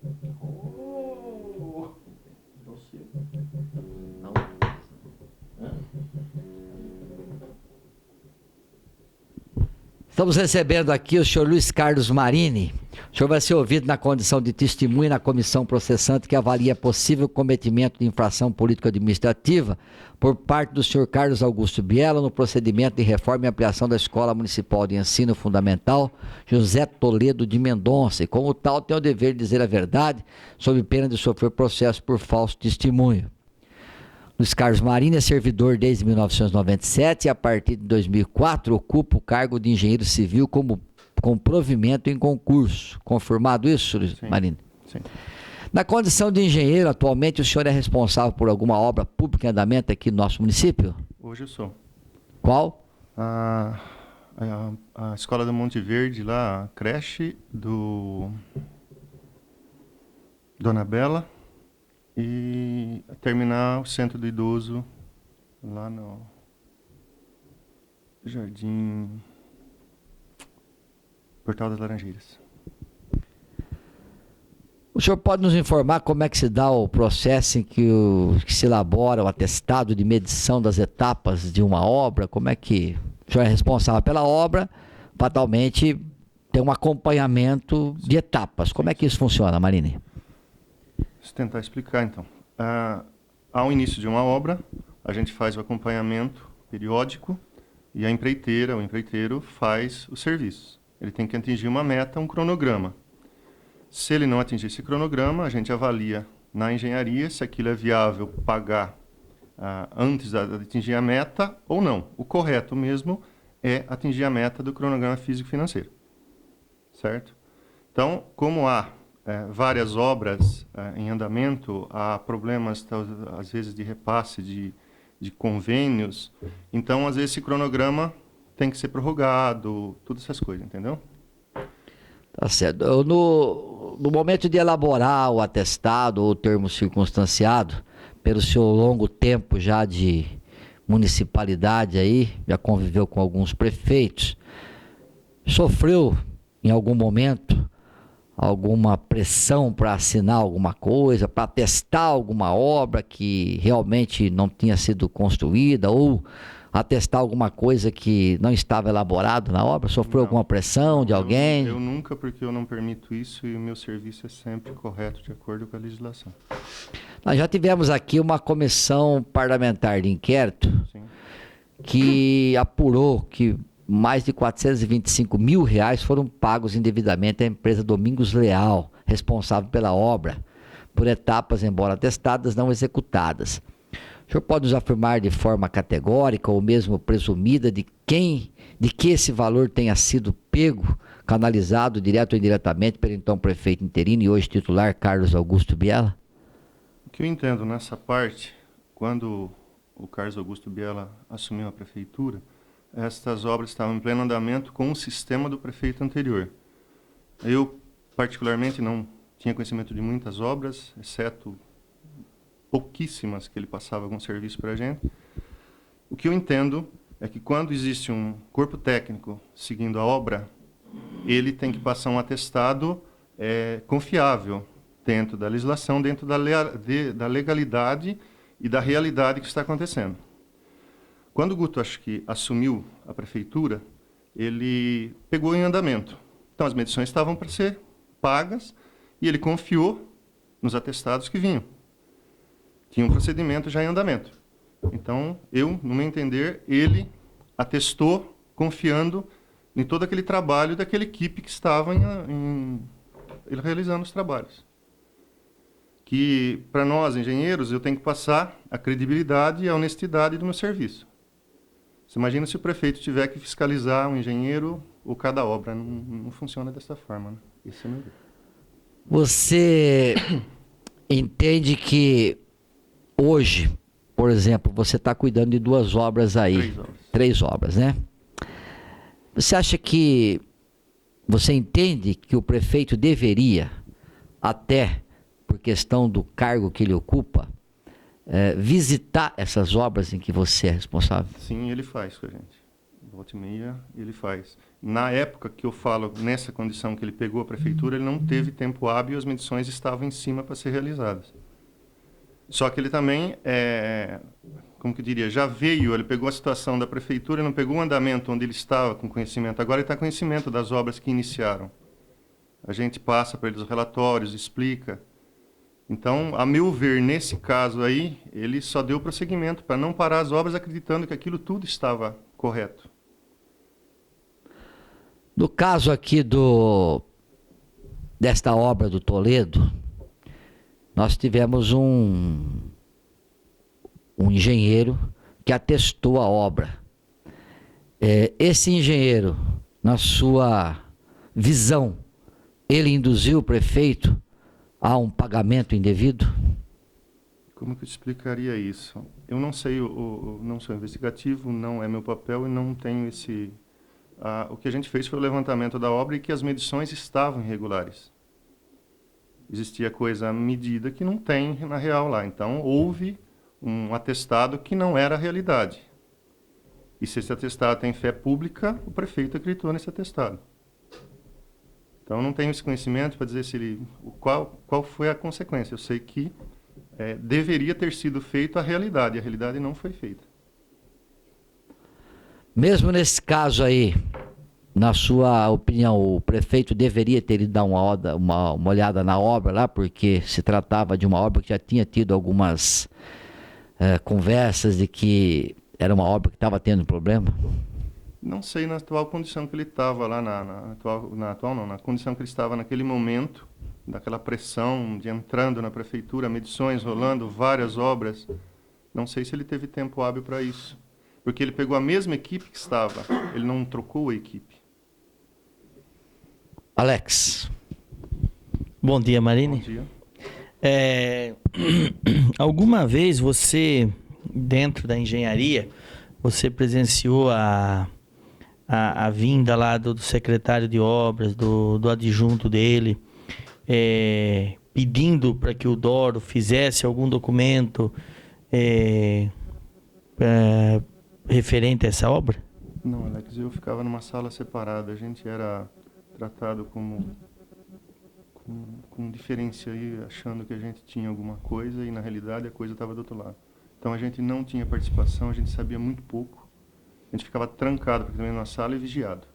Oh, você. Não. Estamos recebendo aqui o senhor Luiz Carlos Marini. O senhor vai ser ouvido na condição de testemunha na comissão processante que avalia possível cometimento de infração político-administrativa por parte do senhor Carlos Augusto Biela no procedimento de reforma e ampliação da Escola Municipal de Ensino Fundamental José Toledo de Mendonça e, como tal, tem o dever de dizer a verdade sob pena de sofrer processo por falso testemunho. Luiz Carlos Marini é servidor desde 1997 e, a partir de 2004, ocupa o cargo de engenheiro civil com provimento em concurso. Confirmado isso, Luiz Marini? Sim. Na condição de engenheiro, atualmente o senhor é responsável por alguma obra pública em andamento aqui no nosso município? Hoje eu sou. Qual? A Escola do Monte Verde, lá, a creche do Dona Bela. E terminar o centro do idoso lá no Jardim Portal das Laranjeiras. O senhor pode nos informar como é que se dá o processo em que se elabora o atestado de medição das etapas de uma obra? Como é que o senhor é responsável pela obra, fatalmente tem um acompanhamento de etapas? Como é que isso funciona, Marini? Vou tentar explicar, então. Ao início de uma obra, a gente faz o acompanhamento periódico e o empreiteiro faz o serviço. Ele tem que atingir uma meta, um cronograma. Se ele não atingir esse cronograma, a gente avalia na engenharia se aquilo é viável pagar antes de atingir a meta ou não. O correto mesmo é atingir a meta do cronograma físico-financeiro. Certo? Então, como há várias obras em andamento, há problemas, às vezes, de repasse de convênios. Então, às vezes, esse cronograma tem que ser prorrogado, todas essas coisas, entendeu? Tá certo. No momento de elaborar o atestado ou o termo circunstanciado, pelo seu longo tempo já de municipalidade aí, já conviveu com alguns prefeitos, sofreu em algum momento alguma pressão para assinar alguma coisa, para atestar alguma obra que realmente não tinha sido construída ou atestar alguma coisa que não estava elaborado na obra? Sofreu alguma pressão de alguém? Eu nunca, porque eu não permito isso e o meu serviço é sempre correto, de acordo com a legislação. Nós já tivemos aqui uma comissão parlamentar de inquérito. Sim. Que apurou que mais de R$425 mil foram pagos indevidamente à empresa Domingos Leal, responsável pela obra, por etapas, embora atestadas, não executadas. O senhor pode nos afirmar de forma categórica ou mesmo presumida de que esse valor tenha sido pego, canalizado direto ou indiretamente pelo então prefeito interino e hoje titular Carlos Augusto Biela? O que eu entendo nessa parte, quando o Carlos Augusto Biela assumiu a prefeitura, estas obras estavam em pleno andamento com o sistema do prefeito anterior. Eu, particularmente, não tinha conhecimento de muitas obras, exceto pouquíssimas que ele passava algum serviço para a gente. O que eu entendo é que quando existe um corpo técnico seguindo a obra, ele tem que passar um atestado confiável dentro da legislação, dentro da legalidade e da realidade que está acontecendo. Quando o Guto, acho que, assumiu a prefeitura, ele pegou em andamento. Então, as medições estavam para ser pagas e ele confiou nos atestados que vinham. Tinha um procedimento já em andamento. Então, no meu entender, ele atestou confiando em todo aquele trabalho daquela equipe que estava ele realizando os trabalhos. Que, para nós, engenheiros, eu tenho que passar a credibilidade e a honestidade do meu serviço. Você imagina se o prefeito tiver que fiscalizar um engenheiro ou cada obra. Não funciona dessa forma, né? Esse é o meu ver. Você entende que hoje, por exemplo, você está cuidando de duas obras aí. Três obras, né? Você acha que... Você entende que o prefeito deveria, até por questão do cargo que ele ocupa, visitar essas obras em que você é responsável? Sim, ele faz com a gente. volta e meia ele faz. Na época que eu falo, nessa condição que ele pegou a prefeitura, ele não teve tempo hábil e as medições estavam em cima para ser realizadas. Só que ele também, como que eu diria, já veio, ele pegou a situação da prefeitura, não pegou o andamento onde ele estava com conhecimento, agora ele está com conhecimento das obras que iniciaram. A gente passa para ele os relatórios, explica. Então, a meu ver, nesse caso aí, ele só deu prosseguimento para não parar as obras acreditando que aquilo tudo estava correto. No caso aqui desta obra do Toledo, nós tivemos um engenheiro que atestou a obra. Esse engenheiro, na sua visão, ele induziu o prefeito a um pagamento indevido? Como que eu explicaria isso? Eu não sei, não sou investigativo, não é meu papel e não tenho esse... o que a gente fez foi o levantamento da obra e que as medições estavam irregulares. Existia coisa medida que não tem na real lá. Então, houve um atestado que não era a realidade. E se esse atestado tem fé pública, o prefeito acreditou nesse atestado. Então, eu não tenho esse conhecimento para dizer qual foi a consequência. Eu sei que deveria ter sido feito a realidade não foi feita. Mesmo nesse caso aí, na sua opinião, o prefeito deveria ter ido dar uma olhada na obra lá, porque se tratava de uma obra que já tinha tido algumas conversas de que era uma obra que estava tendo problema? Não sei na atual condição que ele estava lá, na condição que ele estava naquele momento, daquela pressão de entrando na prefeitura, medições rolando, várias obras. Não sei se ele teve tempo hábil para isso. Porque ele pegou a mesma equipe que estava, ele não trocou a equipe. Alex. Bom dia, Marine. Bom dia. Alguma vez você, dentro da engenharia, você presenciou a vinda lá do secretário de obras, do adjunto dele, pedindo para que o Doro fizesse algum documento referente a essa obra? Não, Alex, eu ficava numa sala separada. A gente era tratado com diferença aí, achando que a gente tinha alguma coisa e na realidade a coisa estava do outro lado. Então a gente não tinha participação, a gente sabia muito pouco. A gente ficava trancado praticamente na sala e vigiado.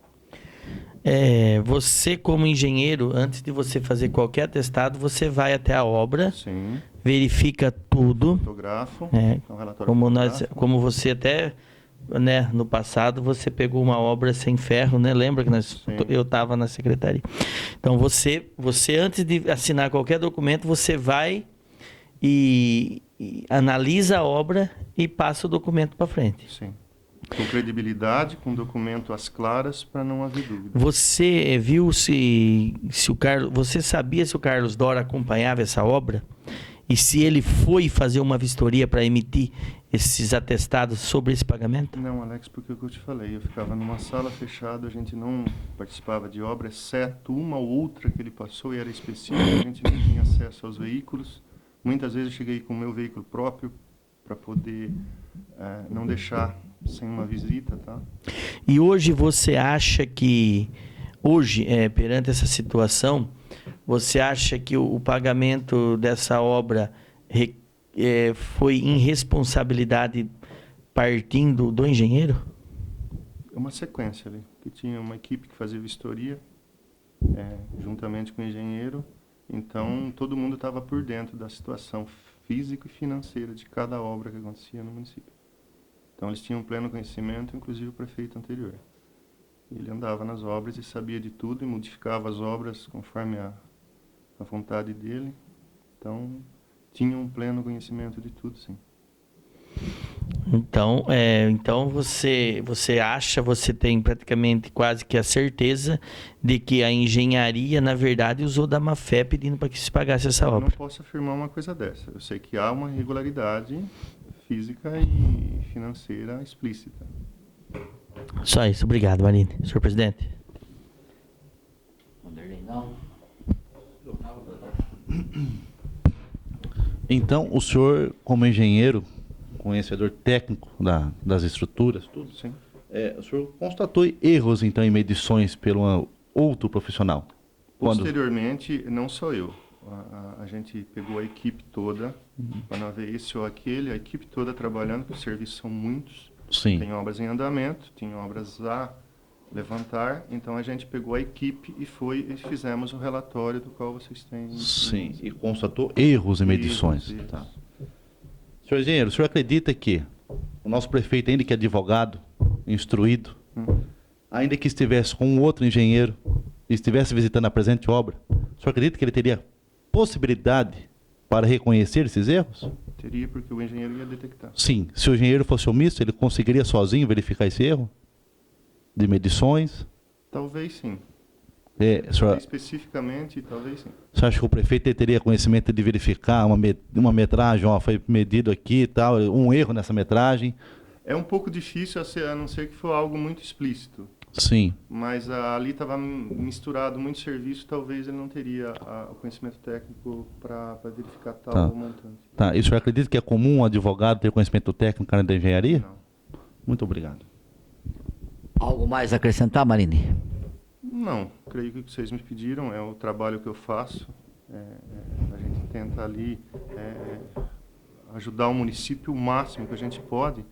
Você como engenheiro, antes de você fazer qualquer atestado, você vai até a obra, sim, verifica tudo. Fotografo, um relatório como você até, né, no passado, você pegou uma obra sem ferro, né? Lembra que eu estava na secretaria. Então você antes de assinar qualquer documento, você vai e analisa a obra e passa o documento para frente. Sim. Com credibilidade, com documento às claras, para não haver dúvida. Você viu se o Carlos... Você sabia se o Carlos Doro acompanhava essa obra? E se ele foi fazer uma vistoria para emitir esses atestados sobre esse pagamento? Não, Alex, porque o que eu te falei, eu ficava numa sala fechada, a gente não participava de obra, exceto uma ou outra que ele passou e era específica, a gente não tinha acesso aos veículos. Muitas vezes eu cheguei com o meu veículo próprio para poder não deixar sem uma visita, tá? E hoje você acha que, perante essa situação, você acha que o pagamento dessa obra foi irresponsabilidade partindo do engenheiro? É uma sequência ali, que tinha uma equipe que fazia vistoria, juntamente com o engenheiro, então todo mundo estava por dentro da situação física e financeira de cada obra que acontecia no município. Então eles tinham pleno conhecimento, inclusive o prefeito anterior. Ele andava nas obras e sabia de tudo e modificava as obras conforme a vontade dele. Então tinha um pleno conhecimento de tudo, sim. Então você tem praticamente quase que a certeza de que a engenharia, na verdade, usou da má fé pedindo para que se pagasse essa obra. Eu não posso afirmar uma coisa dessa. Eu sei que há uma irregularidade física e financeira explícita. Só isso. Obrigado, Marine. Senhor presidente. Então, o senhor, como engenheiro, conhecedor técnico das estruturas, tudo, Sim. O senhor constatou erros, então, em medições pelo outro profissional? Posteriormente, não só eu. A gente pegou a equipe toda, para não ver esse ou aquele, a equipe toda trabalhando, porque os serviços são muitos. Sim. Tem obras em andamento, tem obras a levantar, então a gente pegou a equipe e fizemos o relatório do qual vocês têm. Sim, e constatou erros em medições. Isso. Tá. Senhor engenheiro, o senhor acredita que o nosso prefeito, ainda que advogado, instruído, ainda que estivesse com um outro engenheiro e estivesse visitando a presente obra, o senhor acredita que ele teria possibilidade para reconhecer esses erros? Teria, porque o engenheiro ia detectar. Sim. Se o engenheiro fosse omisso, ele conseguiria sozinho verificar esse erro? De medições? Talvez sim. Senhor, Especificamente, talvez sim. você acha que o prefeito teria conhecimento de verificar uma metragem, foi medido aqui e tal, um erro nessa metragem? É um pouco difícil, a não ser que for algo muito explícito. Sim. Mas ali estava misturado muito serviço, talvez ele não teria o conhecimento técnico para verificar tal montante. Tá. E o senhor acredita que é comum um advogado ter conhecimento técnico na área da engenharia? Não. Muito obrigado. Algo mais a acrescentar, Marini? Não, creio que o que vocês me pediram é o trabalho que eu faço. A gente tenta ali ajudar o município o máximo que a gente pode,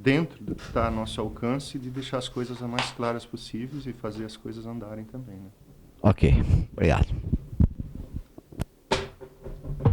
dentro do que está a nosso alcance, de deixar as coisas as mais claras possíveis e fazer as coisas andarem também. Né? Ok, obrigado.